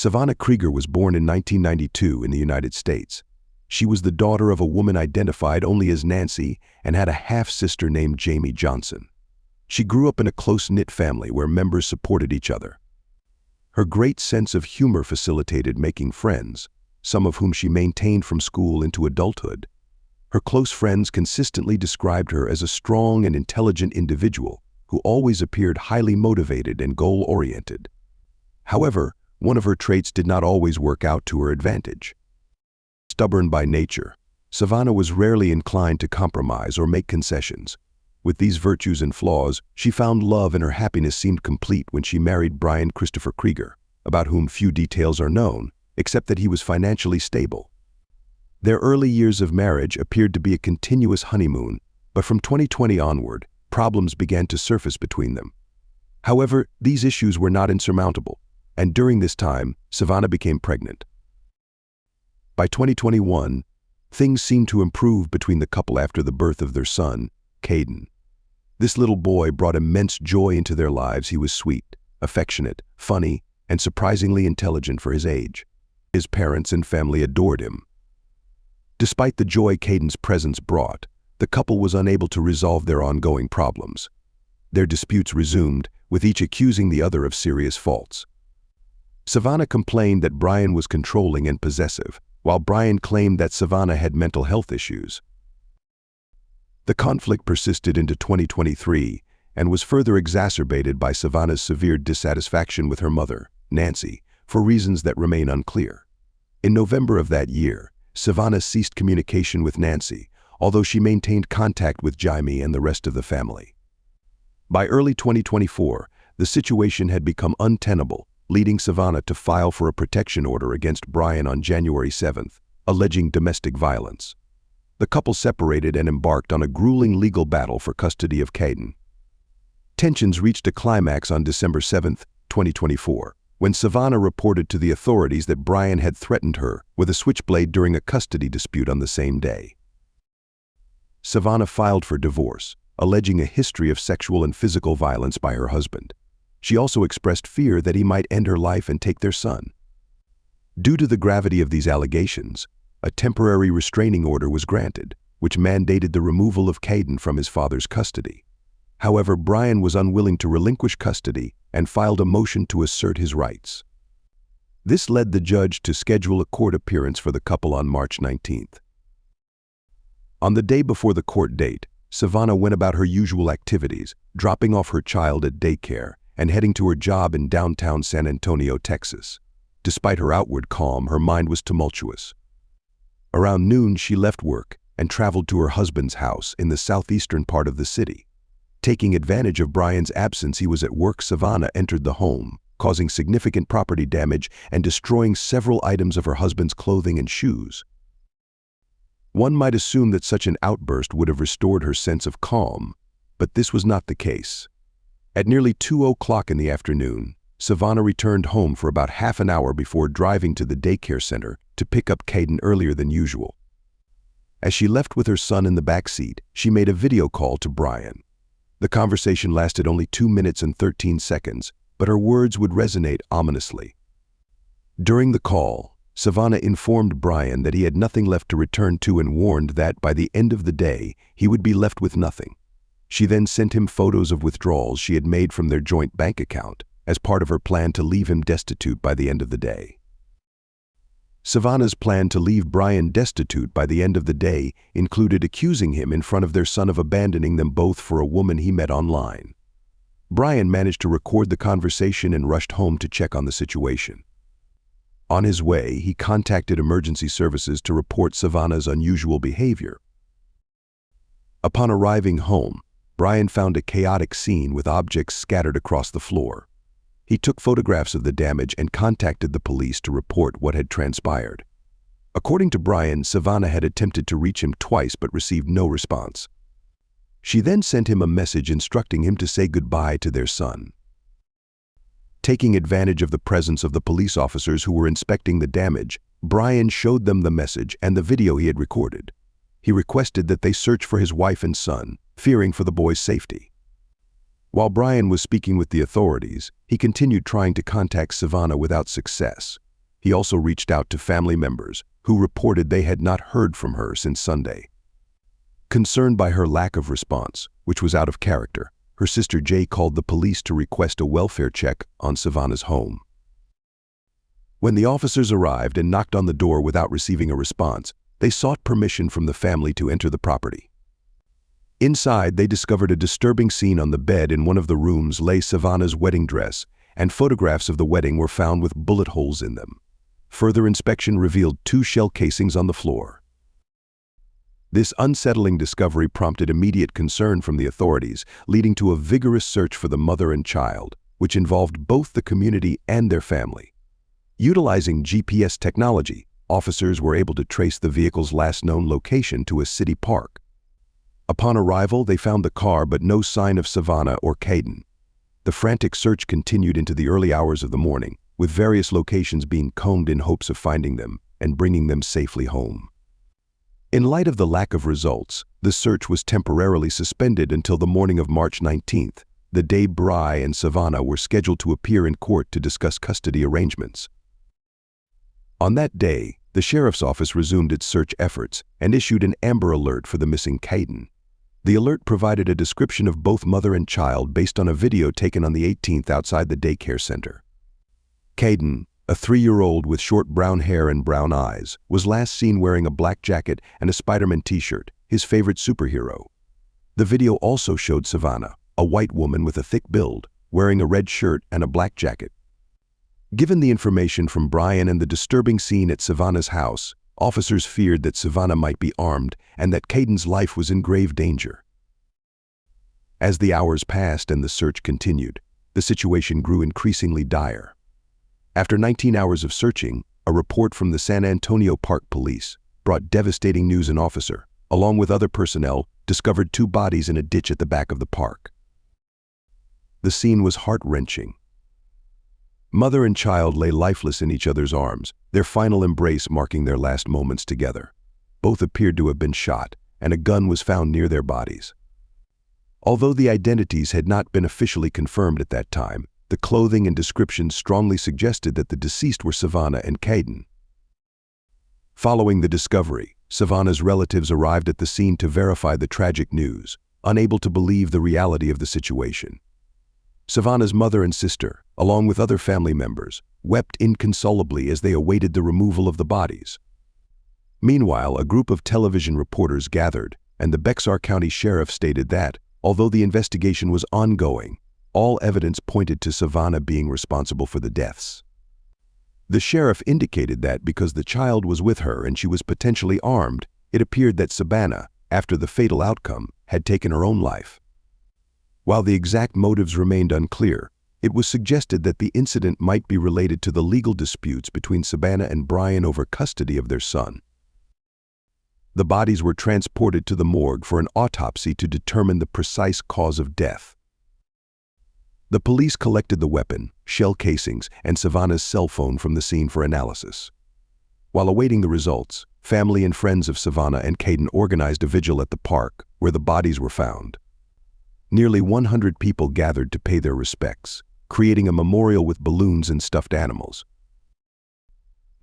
Savannah Kriger was born in 1992 in the United States. She was the daughter of a woman identified only as Nancy and had a half-sister named Jamie Johnson. She grew up in a close-knit family where members supported each other. Her great sense of humor facilitated making friends, some of whom she maintained from school into adulthood. Her close friends consistently described her as a strong and intelligent individual who always appeared highly motivated and goal-oriented. However, one of her traits did not always work out to her advantage. Stubborn by nature, Savannah was rarely inclined to compromise or make concessions. With these virtues and flaws, she found love and her happiness seemed complete when she married Brian Christopher Kriger, about whom few details are known, except that he was financially stable. Their early years of marriage appeared to be a continuous honeymoon, but from 2020 onward, problems began to surface between them. However, these issues were not insurmountable, and during this time, Savannah became pregnant. By 2021, things seemed to improve between the couple after the birth of their son, Caden. This little boy brought immense joy into their lives. He was sweet, affectionate, funny, and surprisingly intelligent for his age. His parents and family adored him. Despite the joy Caden's presence brought, the couple was unable to resolve their ongoing problems. Their disputes resumed, with each accusing the other of serious faults. Savannah complained that Brian was controlling and possessive, while Brian claimed that Savannah had mental health issues. The conflict persisted into 2023 and was further exacerbated by Savannah's severe dissatisfaction with her mother, Nancy, for reasons that remain unclear. In November of that year, Savannah ceased communication with Nancy, although she maintained contact with Jamie and the rest of the family. By early 2024, the situation had become untenable, leading Savannah to file for a protection order against Brian on January 7th, alleging domestic violence. The couple separated and embarked on a grueling legal battle for custody of Caden. Tensions reached a climax on December 7, 2024, when Savannah reported to the authorities that Brian had threatened her with a switchblade during a custody dispute on the same day. Savannah filed for divorce, alleging a history of sexual and physical violence by her husband. She also expressed fear that he might end her life and take their son. Due to the gravity of these allegations, a temporary restraining order was granted, which mandated the removal of Caden from his father's custody. However, Brian was unwilling to relinquish custody and filed a motion to assert his rights. This led the judge to schedule a court appearance for the couple on March 19th. On the day before the court date, Savannah went about her usual activities, dropping off her child at daycare and heading to her job in downtown San Antonio, Texas. Despite her outward calm, her mind was tumultuous. Around noon, she left work and traveled to her husband's house in the southeastern part of the city. Taking advantage of Brian's absence, he was at work. Savannah entered the home, causing significant property damage and destroying several items of her husband's clothing and shoes. One might assume that such an outburst would have restored her sense of calm, but this was not the case. At nearly 2:00 in the afternoon, Savannah returned home for about half an hour before driving to the daycare center to pick up Caden earlier than usual. As she left with her son in the back seat, she made a video call to Brian. The conversation lasted only 2 minutes and 13 seconds, but her words would resonate ominously. During the call, Savannah informed Brian that he had nothing left to return to and warned that by the end of the day, he would be left with nothing. She then sent him photos of withdrawals she had made from their joint bank account as part of her plan to leave him destitute by the end of the day. Savannah's plan to leave Brian destitute by the end of the day included accusing him in front of their son of abandoning them both for a woman he met online. Brian managed to record the conversation and rushed home to check on the situation. On his way, he contacted emergency services to report Savannah's unusual behavior. Upon arriving home, Brian found a chaotic scene with objects scattered across the floor. He took photographs of the damage and contacted the police to report what had transpired. According to Brian, Savannah had attempted to reach him twice but received no response. She then sent him a message instructing him to say goodbye to their son. Taking advantage of the presence of the police officers who were inspecting the damage, Brian showed them the message and the video he had recorded. He requested that they search for his wife and son, fearing for the boy's safety. While Brian was speaking with the authorities, he continued trying to contact Savannah without success. He also reached out to family members, who reported they had not heard from her since Sunday. Concerned by her lack of response, which was out of character, her sister Jay called the police to request a welfare check on Savannah's home. When the officers arrived and knocked on the door without receiving a response, they sought permission from the family to enter the property. Inside, they discovered a disturbing scene. On the bed in one of the rooms lay Savannah's wedding dress, and photographs of the wedding were found with bullet holes in them. Further inspection revealed 2 shell casings on the floor. This unsettling discovery prompted immediate concern from the authorities, leading to a vigorous search for the mother and child, which involved both the community and their family. Utilizing GPS technology, officers were able to trace the vehicle's last known location to a city park. Upon arrival, they found the car but no sign of Savannah or Caden. The frantic search continued into the early hours of the morning, with various locations being combed in hopes of finding them and bringing them safely home. In light of the lack of results, the search was temporarily suspended until the morning of March 19th, the day Bry and Savannah were scheduled to appear in court to discuss custody arrangements. On that day, the sheriff's office resumed its search efforts and issued an Amber Alert for the missing Caden. The alert provided a description of both mother and child based on a video taken on the 18th outside the daycare center. Caden, a 3-year-old with short brown hair and brown eyes, was last seen wearing a black jacket and a Spider-Man t-shirt, his favorite superhero. The video also showed Savannah, a white woman with a thick build, wearing a red shirt and a black jacket. Given the information from Brian and the disturbing scene at Savannah's house, officers feared that Savannah might be armed and that Caden's life was in grave danger. As the hours passed and the search continued, the situation grew increasingly dire. After 19 hours of searching, a report from the San Antonio Park Police brought devastating news. An officer, along with other personnel, discovered 2 bodies in a ditch at the back of the park. The scene was heart-wrenching. Mother and child lay lifeless in each other's arms, their final embrace marking their last moments together. Both appeared to have been shot, and a gun was found near their bodies. Although the identities had not been officially confirmed at that time, the clothing and descriptions strongly suggested that the deceased were Savannah and Caden. Following the discovery, Savannah's relatives arrived at the scene to verify the tragic news, unable to believe the reality of the situation. Savannah's mother and sister, along with other family members, wept inconsolably as they awaited the removal of the bodies. Meanwhile, a group of television reporters gathered, and the Bexar County Sheriff stated that, although the investigation was ongoing, all evidence pointed to Savannah being responsible for the deaths. The sheriff indicated that because the child was with her and she was potentially armed, it appeared that Savannah, after the fatal outcome, had taken her own life. While the exact motives remained unclear, it was suggested that the incident might be related to the legal disputes between Savannah and Brian over custody of their son. The bodies were transported to the morgue for an autopsy to determine the precise cause of death. The police collected the weapon, shell casings, and Savannah's cell phone from the scene for analysis. While awaiting the results, family and friends of Savannah and Caden organized a vigil at the park where the bodies were found. Nearly 100 people gathered to pay their respects, creating a memorial with balloons and stuffed animals.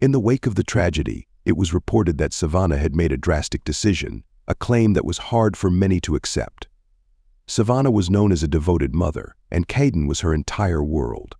In the wake of the tragedy, it was reported that Savannah had made a drastic decision, a claim that was hard for many to accept. Savannah was known as a devoted mother, and Caden was her entire world.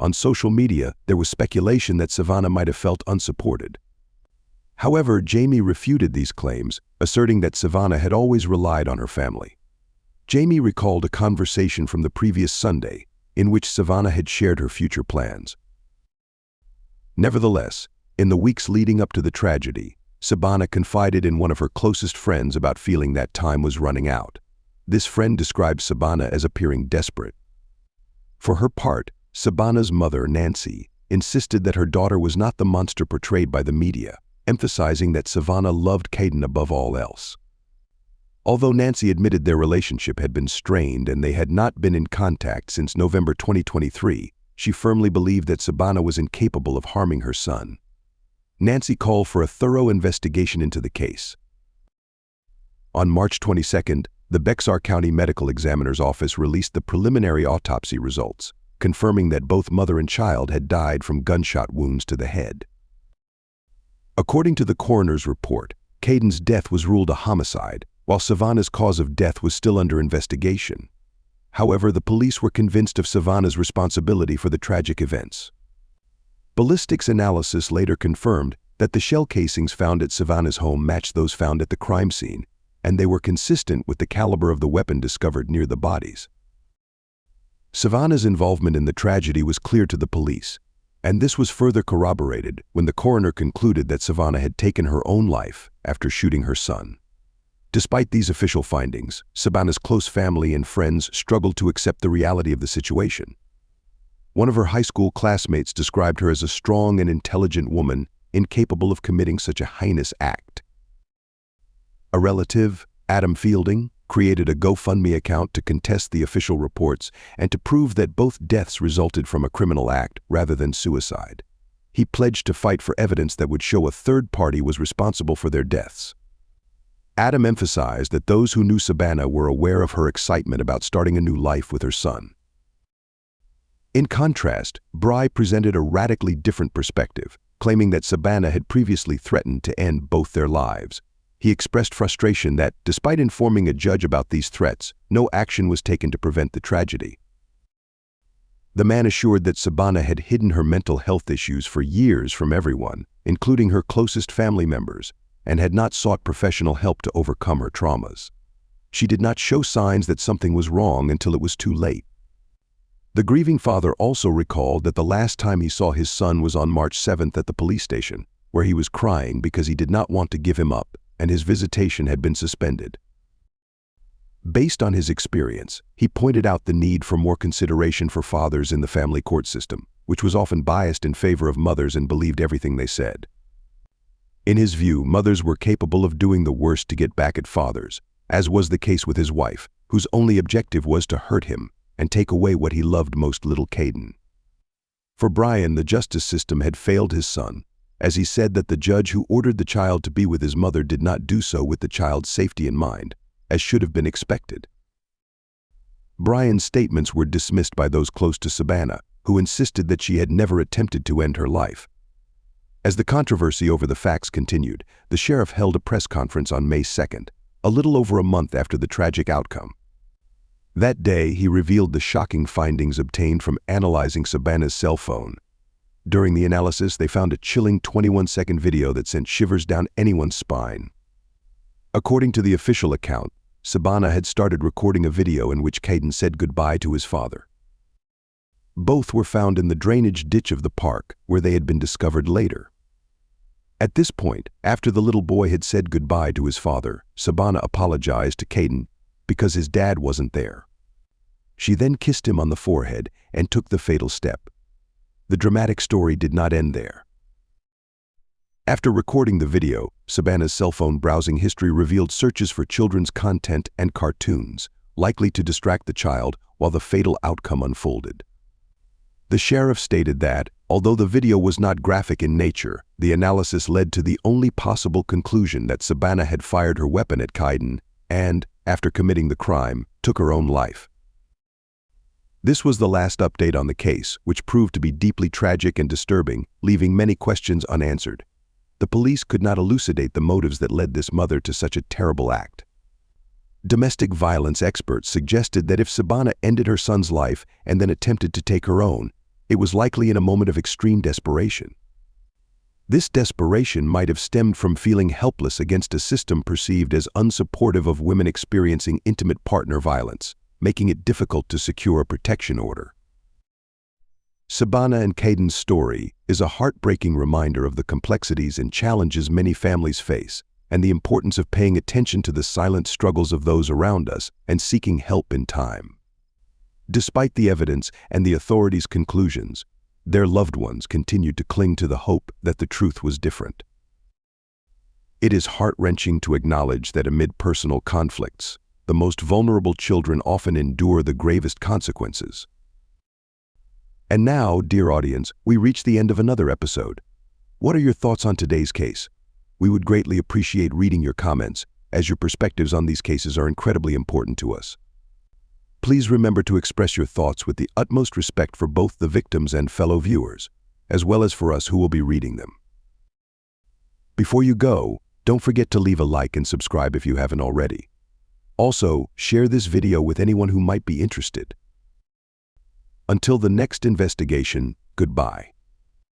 On social media, there was speculation that Savannah might have felt unsupported. However, Jamie refuted these claims, asserting that Savannah had always relied on her family. Jamie recalled a conversation from the previous Sunday in which Savannah had shared her future plans. Nevertheless, in the weeks leading up to the tragedy, Savannah confided in one of her closest friends about feeling that time was running out. This friend described Savannah as appearing desperate. For her part, Savannah's mother, Nancy, insisted that her daughter was not the monster portrayed by the media, emphasizing that Savannah loved Caden above all else. Although Nancy admitted their relationship had been strained and they had not been in contact since November 2023, she firmly believed that Savannah was incapable of harming her son. Nancy called for a thorough investigation into the case. On March 22nd, the Bexar County Medical Examiner's Office released the preliminary autopsy results, confirming that both mother and child had died from gunshot wounds to the head. According to the coroner's report, Caden's death was ruled a homicide, while Savannah's cause of death was still under investigation. However, the police were convinced of Savannah's responsibility for the tragic events. Ballistics analysis later confirmed that the shell casings found at Savannah's home matched those found at the crime scene, and they were consistent with the caliber of the weapon discovered near the bodies. Savannah's involvement in the tragedy was clear to the police, and this was further corroborated when the coroner concluded that Savannah had taken her own life after shooting her son. Despite these official findings, Savannah's close family and friends struggled to accept the reality of the situation. One of her high school classmates described her as a strong and intelligent woman incapable of committing such a heinous act. A relative, Adam Fielding, created a GoFundMe account to contest the official reports and to prove that both deaths resulted from a criminal act rather than suicide. He pledged to fight for evidence that would show a third party was responsible for their deaths. Adam emphasized that those who knew Savannah were aware of her excitement about starting a new life with her son. In contrast, Bry presented a radically different perspective, claiming that Savannah had previously threatened to end both their lives. He expressed frustration that, despite informing a judge about these threats, no action was taken to prevent the tragedy. The man assured that Savannah had hidden her mental health issues for years from everyone, including her closest family members, and had not sought professional help to overcome her traumas. She did not show signs that something was wrong until it was too late. The grieving father also recalled that the last time he saw his son was on March 7th at the police station, where he was crying because he did not want to give him up, and his visitation had been suspended. Based on his experience, he pointed out the need for more consideration for fathers in the family court system, which was often biased in favor of mothers and believed everything they said. In his view, mothers were capable of doing the worst to get back at fathers, as was the case with his wife, whose only objective was to hurt him and take away what he loved most, little Caden. For Brian, the justice system had failed his son, as he said that the judge who ordered the child to be with his mother did not do so with the child's safety in mind, as should have been expected. Brian's statements were dismissed by those close to Savannah, who insisted that she had never attempted to end her life. As the controversy over the facts continued, the sheriff held a press conference on May 2nd, a little over a month after the tragic outcome. That day, he revealed the shocking findings obtained from analyzing Savannah's cell phone. During the analysis, they found a chilling 21-second video that sent shivers down anyone's spine. According to the official account, Savannah had started recording a video in which Caden said goodbye to his father. Both were found in the drainage ditch of the park, where they had been discovered later. At this point, after the little boy had said goodbye to his father, Savannah apologized to Caden because his dad wasn't there. She then kissed him on the forehead and took the fatal step. The dramatic story did not end there. After recording the video, Savannah's cell phone browsing history revealed searches for children's content and cartoons, likely to distract the child while the fatal outcome unfolded. The sheriff stated that, although the video was not graphic in nature, the analysis led to the only possible conclusion that Savannah had fired her weapon at Caden and, after committing the crime, took her own life. This was the last update on the case, which proved to be deeply tragic and disturbing, leaving many questions unanswered. The police could not elucidate the motives that led this mother to such a terrible act. Domestic violence experts suggested that if Savannah ended her son's life and then attempted to take her own, it was likely in a moment of extreme desperation. This desperation might have stemmed from feeling helpless against a system perceived as unsupportive of women experiencing intimate partner violence, making it difficult to secure a protection order. Savannah and Caden's story is a heartbreaking reminder of the complexities and challenges many families face, and the importance of paying attention to the silent struggles of those around us and seeking help in time. Despite the evidence and the authorities' conclusions, their loved ones continued to cling to the hope that the truth was different. It is heart-wrenching to acknowledge that amid personal conflicts, the most vulnerable children often endure the gravest consequences. And now, dear audience, we reach the end of another episode. What are your thoughts on today's case? We would greatly appreciate reading your comments, as your perspectives on these cases are incredibly important to us. Please remember to express your thoughts with the utmost respect for both the victims and fellow viewers, as well as for us who will be reading them. Before you go, don't forget to leave a like and subscribe if you haven't already. Also, share this video with anyone who might be interested. Until the next investigation, goodbye.